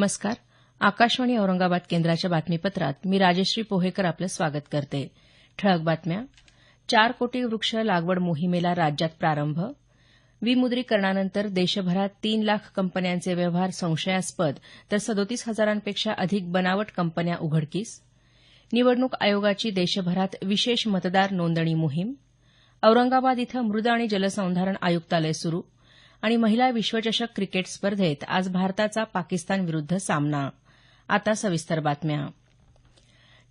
नमस्कार. आकाशवाणी औरंगाबाद केंद्राच्या बातमीपत्रात मी राजश्री पोहेकर आपलं स्वागत करते. ठळक बातम्या. 4 कोटी वृक्ष लागवड मोहिमेला राज्यात प्रारंभ. विमुद्रीकरणानंतर देशभरात 3 लाख कंपन्यांचे व्यवहार संशयास्पद तर 37,000पेक्षा अधिक बनावट कंपन्या उघडकीस. निवडणूक आयोगाची देशभरात विशेष मतदार नोंदणी मोहीम. औरंगाबाद इथं मृद आणि जलसंधारण आयुक्तालय सुरू. आणि महिला विश्वचषक क्रिकेट स्पर्धेत आज भारताचा पाकिस्तानविरुद्ध सामना. आता सविस्तर बातम्या.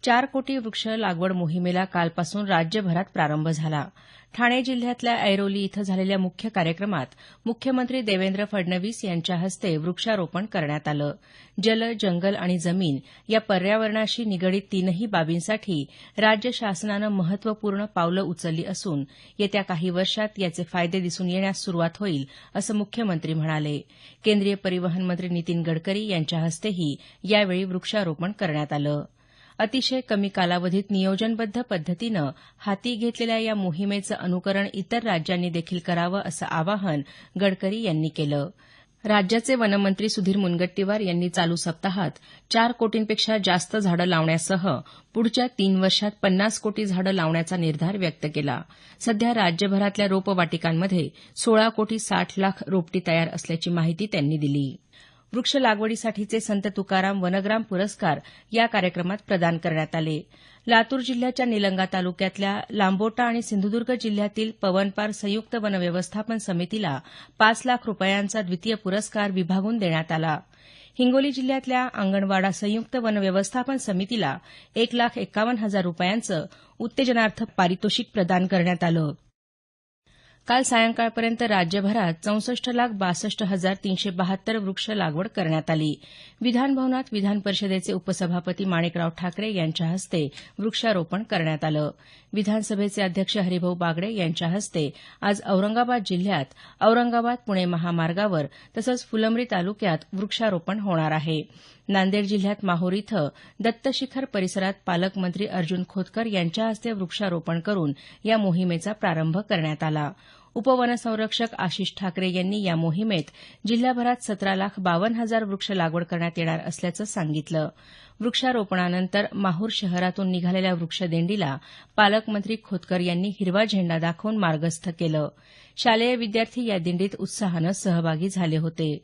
4 कोटी वृक्ष लागवड मोहिमेला कालपासून राज्यभरात प्रारंभ झाला. ठाणे जिल्ह्यातल्या ऐरोली इथं झालेल्या मुख्य कार्यक्रमात मुख्यमंत्री देवेंद्र फडणवीस यांच्या हस्ते वृक्षारोपण करण्यात आलं. जल, जंगल आणि जमीन या पर्यावरणाशी निगडीत तीनही बाबींसाठी राज्य शासनानं महत्वपूर्ण पावलं उचलली असून येत्या काही वर्षात याचे फायदे दिसून येण्यास सुरुवात होईल असं मुख्यमंत्री म्हणाले. केंद्रीय परिवहन मंत्री नितीन गडकरी यांच्या हस्तेही यावेळी वृक्षारोपण करण्यात आलं. अतिशय कमी कालावधीत नियोजनबद्ध पद्धतीनं हाती घेतलेल्या या मोहिमेचं अनुकरण इतर राज्यांनी देखील करावं असं आवाहन गडकरी यांनी केलं. राज्याचे वनमंत्री सुधीर मुनगंटीवार यांनी चालू सप्ताहात 4 कोटींपेक्षा जास्त झाडं लावण्यासह पुढच्या 3 वर्षात 50 कोटी झाडं लावण्याचा निर्धार व्यक्त केला. सध्या राज्यभरातल्या रोपवाटिकांमध्ये 16 कोटी 60 लाख रोपटी तयार असल्याची माहिती त्यांनी दिली. वृक्ष लागवडीसाठीचे संत तुकाराम वनग्राम पुरस्कार या कार्यक्रमात प्रदान करण्यात आले. लातूर जिल्ह्याच्या निलंगा तालुक्यातल्या लांबोटा आणि सिंधुदुर्ग जिल्ह्यातील पवनपार संयुक्त वन व्यवस्थापन समितीला 5 लाख रुपयांचा द्वितीय पुरस्कार विभागून देण्यात आला. हिंगोली जिल्ह्यातल्या अंगणवाडा संयुक्त वन व्यवस्थापन समितीला 1,51,000 रुपयांचं उत्तेजनार्थ पारितोषिक प्रदान करण्यात आलं. काल सायंकाळपर्यंत राज्यभरात 64,62,372 वृक्ष लागवड करण्यात आली. विधानभवनात विधान परिषदेचे उपसभापती माणिकराव ठाकरे यांच्या हस्ते वृक्षारोपण करण्यात आलं. विधानसभेचे अध्यक्ष हरिभाऊ बागडे यांच्या हस्ते आज औरंगाबाद जिल्ह्यात औरंगाबाद पुणे महामार्गावर तसंच फुलंब्री तालुक्यात वृक्षारोपण होणार आहे. नांदेड जिल्ह्यात माहूर इथं दत्तशिखर परिसरात पालकमंत्री अर्जुन खोतकर यांच्या हस्ते वृक्षारोपण करून या मोहिमेचा प्रारंभ करण्यात आला. उपवनसंरक्षक आशिष ठाकरे यांनी या मोहिमेत जिल्ह्याभरात 17,52,000 वृक्ष लागवड करण्यात येणार असल्याचं सांगितलं. वृक्षारोपणानंतर माहूर शहरातून निघालेल्या वृक्षदिंडीला पालकमंत्री खोतकर यांनी हिरवा झेंडा दाखवून मार्गस्थ केलं. शालेय विद्यार्थी या दिंडीत उत्साहानं सहभागी झाले होते.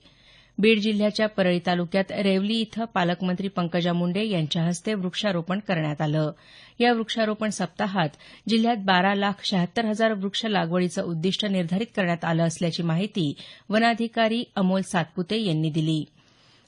बीड जिल्ह्याच्या परळी तालुक्यात रेवली इथं पालकमंत्री पंकजा मुंडे यांच्या हस्ते वृक्षारोपण करण्यात आलं. या वृक्षारोपण सप्ताहात जिल्ह्यात 12,76,000 वृक्ष लागवडीचं उद्दिष्ट निर्धारित करण्यात आलं असल्याची माहिती वनाधिकारी अमोल सातपुते यांनी दिली.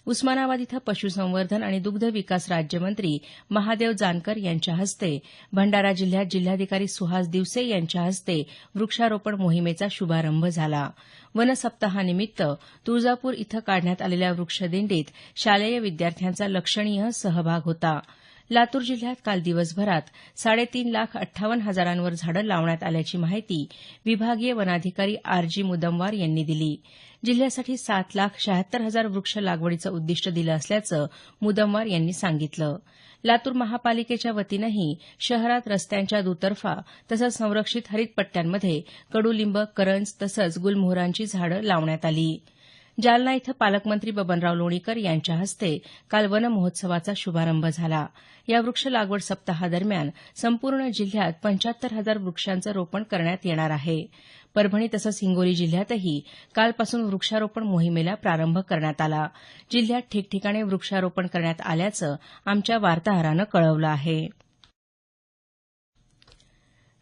उस्मानाबाद इथं पशुसंवर्धन आणि दुग्ध विकास राज्यमंत्री महादेव जानकर यांच्या हस्ते, भंडारा जिल्ह्यात जिल्हाधिकारी सुहास दिवसे यांच्या हस्ते वृक्षारोपण मोहिमेचा शुभारंभ झाला. वनसप्ताहानिमित्त तुळजापूर इथं काढण्यात आलेल्या वृक्षदिंडीत शालेय विद्यार्थ्यांचा लक्षणीय सहभाग होता. लातूर जिल्ह्यात काल दिवसभरात 3,58,000 झाडं लावण्यात आल्याची माहिती विभागीय वनाधिकारी आर.जी. मुदमवार यांनी दिली. जिल्ह्यासाठी 7,76,000 वृक्ष लागवडीचं उद्दिष्ट दिलं असल्याचं मुदमवार यांनी सांगितलं. लातूर महापालिकेच्या वतीनंही शहरात रस्त्यांच्या दुतर्फा तसंच संरक्षित हरित पट्ट्यांमध्ये कडुलिंब, करंज तसंच गुलमोहरांची झाडं लावण्यात आली. जालना इथं पालकमंत्री बबनराव लोणीकर यांच्या हस्ते काल वन महोत्सवाचा शुभारंभ झाला. या वृक्ष लागवड सप्ताहादरम्यान संपूर्ण जिल्ह्यात 75,000 वृक्षांचं रोपण करण्यात येणार आहे. परभणी तसंच हिंगोली जिल्ह्यातही कालपासून वृक्षारोपण मोहिमेला प्रारंभ करण्यात आला. जिल्ह्यात ठिकठिकाणी वृक्षारोपण करण्यात आल्याचं आमच्या वार्ताहरानं कळवलं आहे.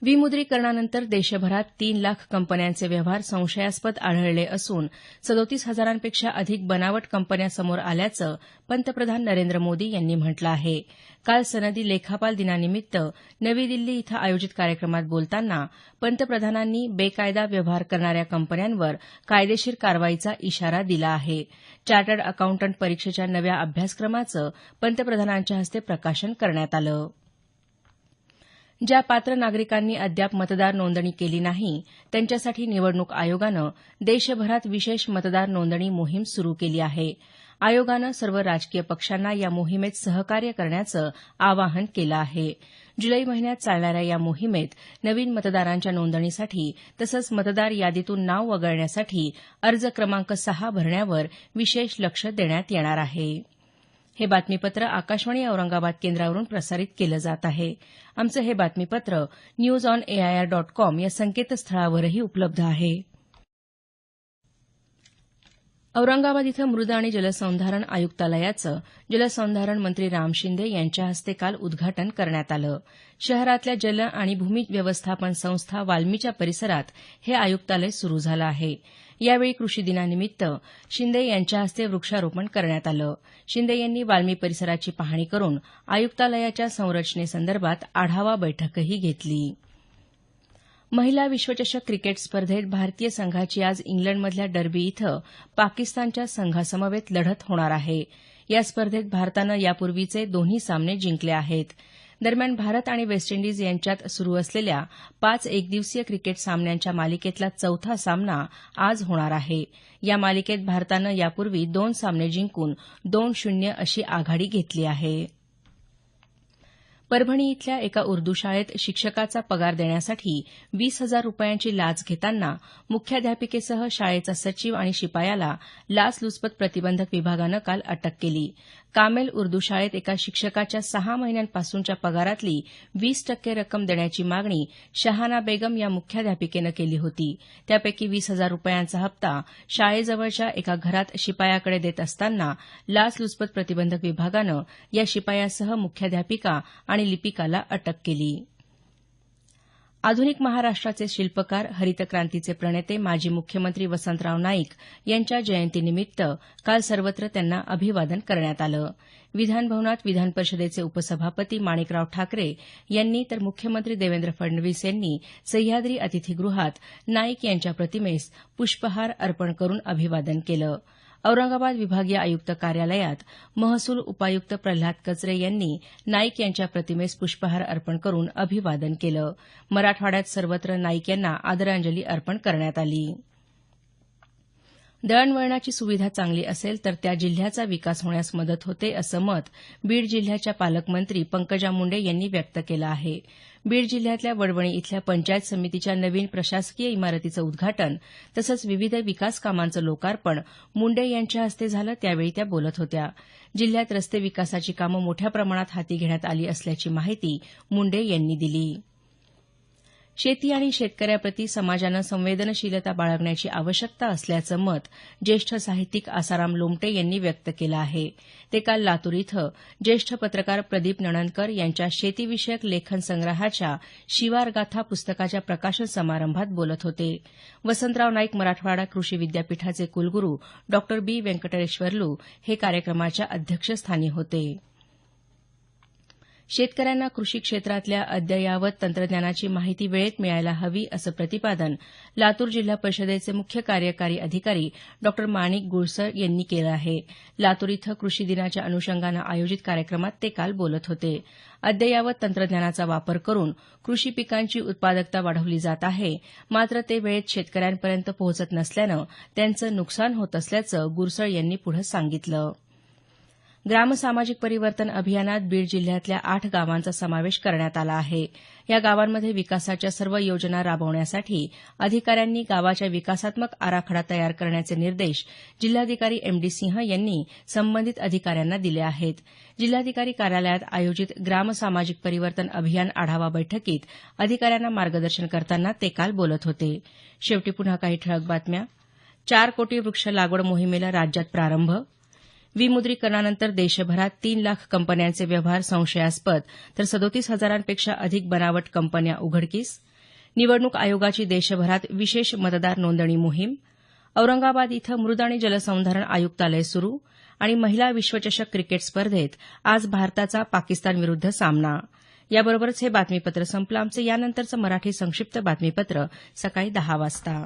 विमुद्रीकरणानंतर देशभरात 3 लाख कंपन्यांचे व्यवहार संशयास्पद आढळले असून 37,000पेक्षा अधिक बनावट कंपन्या समोर आल्याचं पंतप्रधान नरेंद्र मोदी यांनी म्हटलं आहे. काल सनदी लेखापाल दिनानिमित्त नवी दिल्ली इथं आयोजित कार्यक्रमात बोलताना पंतप्रधानांनी बेकायदा व्यवहार करणाऱ्या कंपन्यांवर कायदेशीर कारवाईचा इशारा दिला आहे. चार्टर्ड अकाउंटंट परीक्षेच्या नव्या अभ्यासक्रमाचं पंतप्रधानांच्या हस्ते प्रकाशन करण्यात आलं. ज्या पात्र नागरिकांनी अद्याप मतदार नोंदणी केली नाही त्यांच्यासाठी निवडणूक आयोगानं देशभरात विशेष मतदार नोंदणी मोहीम सुरू केली आहे. आयोगानं सर्व राजकीय पक्षांना या मोहिमेत सहकार्य करण्याचं आवाहन केलं आहे. जुलै महिन्यात चालणाऱ्या या मोहिमेत नवीन मतदारांच्या नोंदणीसाठी तसंच मतदार यादीतून नाव वगळण्यासाठी अर्ज क्रमांक 6 भरण्यावर विशेष लक्ष देण्यात येणार आहे. हे बातमीपत्र आकाशवाणी औरंगाबाद केंद्रावरून प्रसारित केलं जात आहे. आमचं हे बातमीपत्र newsonair.com या संकेतस्थळावरही उपलब्ध आहे. औरंगाबाद इथं मृद आणि जलसंधारण आयुक्तालयाचं जलसंधारण मंत्री राम शिंदे यांच्या हस्ते काल उद्घाटन करण्यात आलं. शहरातल्या जल आणि भूमी व्यवस्थापन संस्था वाल्मीच्या परिसरात हे आयुक्तालय सुरू झालं आहे. यावेळी कृषी दिनानिमित्त शिंदे यांच्या हस्ते वृक्षारोपण करण्यात आलं. शिंदे यांनी वाल्मी परिसराची पाहणी करून आयुक्तालयाच्या संरचनेसंदर्भात आढावा बैठकही घेतली. महिला विश्वचषक क्रिकेट स्पर्धेत भारतीय संघाची आज इंग्लंडमधल्या डर्बी इथं पाकिस्तानच्या संघासमवेत लढत होणार आहे. या स्पर्धेत भारतानं यापूर्वीचे दोन्ही सामने जिंकले आहेत. दरम्यान भारत आणि वेस्ट इंडिज यांच्यात सुरू असलेल्या 5 एकदिवसीय क्रिकेट सामन्यांच्या मालिकेतला चौथा सामना आज होणार आहे. या मालिकेत भारतानं यापूर्वी 2 सामने जिंकून 2-0 अशी आघाडी घेतली आहे. परभणी इथल्या एका उर्दू शाळेत शिक्षकाचा पगार देण्यासाठी 20,000 रुपयांची लाच घेताना मुख्याध्यापिकेसह शाळेचा सचिव आणि शिपायाला लाचलुचपत प्रतिबंधक विभागानं काल अटक केली. कामेल उर्दू शाळेत एका शिक्षकाच्या 6 महिन्यांपासूनच्या पगारातली 20% रक्कम देण्याची मागणी शहाना बेगम या मुख्याध्यापिकेनं केली होती. त्यापैकी 20,000 रुपयांचा हप्ता शाळेजवळच्या एका घरात शिपायाकडे देत असताना लाचलुचपत प्रतिबंधक विभागानं या शिपायासह मुख्याध्यापिका आणि लिपिकाला अटक केली. आधुनिक महाराष्ट्राचे शिल्पकार हरितक्रांतीचे प्रणेते माजी मुख्यमंत्री वसंतराव नाईक यांच्या जयंतीनिमित्त काल सर्वत्र त्यांना अभिवादन करण्यात आलं. विधानभवनात विधान परिषदेचे उपसभापती माणिकराव ठाकरे यांनी तर मुख्यमंत्री देवेंद्र फडणवीस यांनी सह्याद्री अतिथीगृहात नाईक यांच्या प्रतिमेस पुष्पहार अर्पण करून अभिवादन केलं. औरंगाबाद विभागीय आयुक्त कार्यालयात महसूल उपायुक्त प्रल्हाद कचरे यांनी नाईक यांच्या प्रतिमेस पुष्पहार अर्पण करून अभिवादन केलं. मराठवाड्यात सर्वत्र नाईक यांना आदरांजली अर्पण करण्यात आली. दळणवळणाची सुविधा चांगली असेल तर त्या जिल्ह्याचा विकास होण्यास मदत होते असं मत बीड जिल्ह्याच्या पालकमंत्री पंकजा मुंडे यांनी व्यक्त केलं आहे. बीड जिल्ह्यातल्या वडवणी इथल्या पंचायत समितीच्या नवीन प्रशासकीय इमारतीचं उद्घाटन तसंच विविध विकास कामांचं लोकार्पण मुंडे यांच्या हस्ते झालं त्यावेळी त्या बोलत होत्या. जिल्ह्यात रस्ते विकासाची कामं मोठ्या प्रमाणात हाती घेण्यात आली असल्याची माहिती मुंडे यांनी दिली. शेती आणि शेतकऱ्याप्रती समाजानं संवेदनशीलता बाळगण्याची आवश्यकता असल्याचं मत ज्येष्ठ साहित्यिक आसाराम लोमटे यांनी व्यक्त केलं आहे. ते काल लातूर इथं ज्येष्ठ पत्रकार प्रदीप नणंदकर यांच्या शेतीविषयक लेखन संग्रहाच्या शिवारगाथा पुस्तकाच्या प्रकाशन समारंभात बोलत होते. वसंतराव नाईक मराठवाडा कृषी विद्यापीठाचे कुलगुरू डॉ बी व्यंकटेश्वरलू हे कार्यक्रमाच्या अध्यक्षस्थानी होते. शेतकऱ्यांना कृषी क्षेत्रातल्या अद्ययावत तंत्रज्ञानाची माहिती वेळेत मिळायला हवी असं प्रतिपादन लातूर जिल्हा परिषदेचे मुख्य कार्यकारी अधिकारी डॉ माणिक गुळसर यांनी केलं आहे. लातूर इथं कृषी दिनाच्या अनुषंगानं आयोजित कार्यक्रमात ते काल बोलत होते. अद्ययावत तंत्रज्ञानाचा वापर करून कृषी पिकांची उत्पादकता वाढवली जात आहे, मात्र ते वेळेत शेतकऱ्यांपर्यंत पोहोचत नसल्यानं त्यांचं नुकसान होत असल्याचं गुळसर यांनी पुढं सांगितलं. ग्राम सामाजिक परिवर्तन अभियानात बीड जिल्ह्यातल्या 8 गावांचा समावेश करण्यात आला आहे. या गावांमध्ये विकासाच्या सर्व योजना राबवण्यासाठी अधिकाऱ्यांनी गावाच्या विकासात्मक आराखडा तयार करण्याचे निर्देश जिल्हाधिकारी एम.डी. सिंह यांनी संबंधित अधिकाऱ्यांना दिले आहेत. जिल्हाधिकारी कार्यालयात आयोजित ग्राम सामाजिक परिवर्तन अभियान आढावा बैठकीत अधिकाऱ्यांना मार्गदर्शन करताना ते काल बोलत होते. शेवटी पुन्हा काही ठळक बातम्या. 4 कोटी वृक्ष लागवड मोहिमेला राज्यात प्रारंभ. विमुद्रीकरणानंतर देशभरात 3 लाख कंपन्यांचे व्यवहार संशयास्पद तर 37,000पेक्षा अधिक बनावट कंपन्या उघडकीस. निवडणूक आयोगाची देशभरात विशेष मतदार नोंदणी मोहीम. औरंगाबाद इथं मृद आणि जलसंधारण आयुक्तालय सुरू आणि महिला विश्वचषक क्रिकेट स्पर्धेत आज भारताचा पाकिस्तानविरुद्ध सामना. याबरोबरच हे बातमीपत्र संपलं. आमचं यानंतरचं मराठी संक्षिप्त बातमीपत्र सकाळी 10 वाजता.